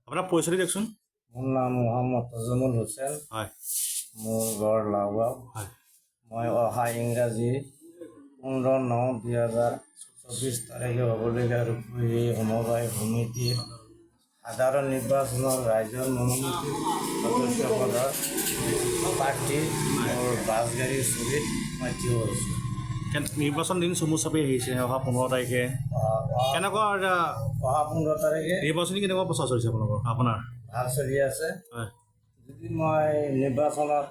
আপোনাৰ পৰিচয় দিয়কচোন। মোৰ নাম মোহাম্মদ তজমুল হুছেইন। হয় মোৰ ঘৰ লাওগাঁও। হয় মই অহা ইংৰাজী 15/9/2024 তাৰিখে হ'বলগীয়া ৰূপহী সমবায় সমিতিৰ সাধাৰণ নিৰ্বাচনৰ ৰাইজৰ মনোনীত সদস্য পদৰ প্ৰাৰ্থী মোৰ বাছগাড়ীৰ ছবিত মই থিয় হৈছোঁ। নিৰ্বাচন দিন চমু চাপি আহিছে অহা 15 তাৰিখে। কেনেকুৱা অহা 15 তাৰিখে নিৰ্বাচনী কেনেকুৱা প্ৰচাৰ চলিছে আপোনাৰ? ভাল চলি আছে। হয় যদি মই নিৰ্বাচনত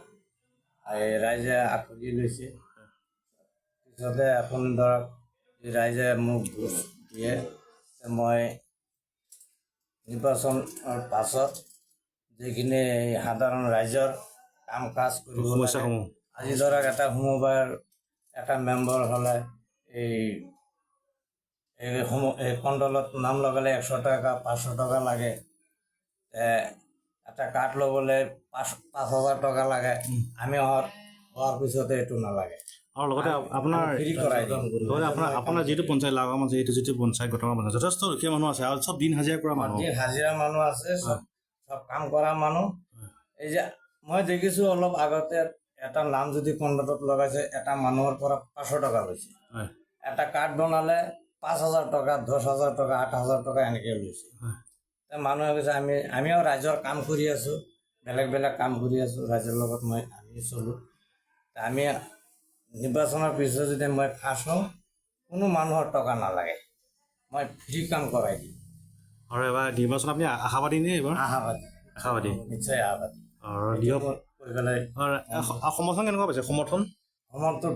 ৰাইজে আঁকোৱালি লৈছে, পিছতে আপুনি ধৰক ৰাইজে মোক ভোট দিয়ে, মই নিৰ্বাচনৰ পাছত যিখিনি সাধাৰণ ৰাইজৰ কাম কাজ কৰিব লাগে, সমস্যাসমূহ আজি ধৰক এটা সমবায়ৰ এটা মেম্বাৰ হ'লে এই কণ্ডলত নাম লগালে 100 টকা 500 টকা লাগে, এটা কাৰ্ড ল'বলৈ 5,000 টকা লাগে। আমি হোৱাৰ পিছতে এইটো নালাগে। আৰু লগতে আপোনাৰ ফ্ৰী কৰাই দিম। লগতে আপোনাৰ যিটো পঞ্চায়ত লাগাম আছে, এইটো যিটো পঞ্চায়ত গঠন পঞ্চায়ত যথেষ্ট দুখীয়া মানুহ আছে আৰু চব দিন হাজিৰা কৰা মানুহ। দিন হাজিৰা মানুহ আছে, চব কাম কৰা মানুহ। এই যে মই দেখিছোঁ অলপ আগতে এটা নাম যদি কণ্ডলত লগাইছে, এটা মানুহৰ পৰা 500 টকা লৈছে। এটা কাৰ্ড বনালে 5,000 টকা 10,000 টকা 8,000 টকা এনেকৈ লৈছে। মানুহে কৈছে আমিও ৰাইজৰ কাম কৰি আছোঁ, বেলেগ বেলেগ কাম কৰি আছোঁ, ৰাইজৰ লগত আমি চলোঁ। আমি নিৰ্বাচনৰ পিছত যদি মই ফাৰ্ষ্ট হওঁ, কোনো মানুহৰ টকা নালাগে, মই ফ্ৰী কাম কৰাই দিম। আৰু এবাৰ নিৰ্বাচন আপুনি আশাবাদী নে? এইবাৰ আশাবাদী নিশ্চয় আশাবাদী। আৰু দিয়ক। কৈ পেলাই সমৰ্থন কেনেকুৱা পাইছে? সমৰ্থন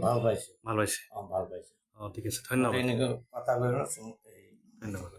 ভাল পাইছোঁ। ভাল পাইছে। ভাল পাইছোঁ। ঠিক আছে, ধন্যবাদ। এনেকৈ কথা কৈ ধন্যবাদ।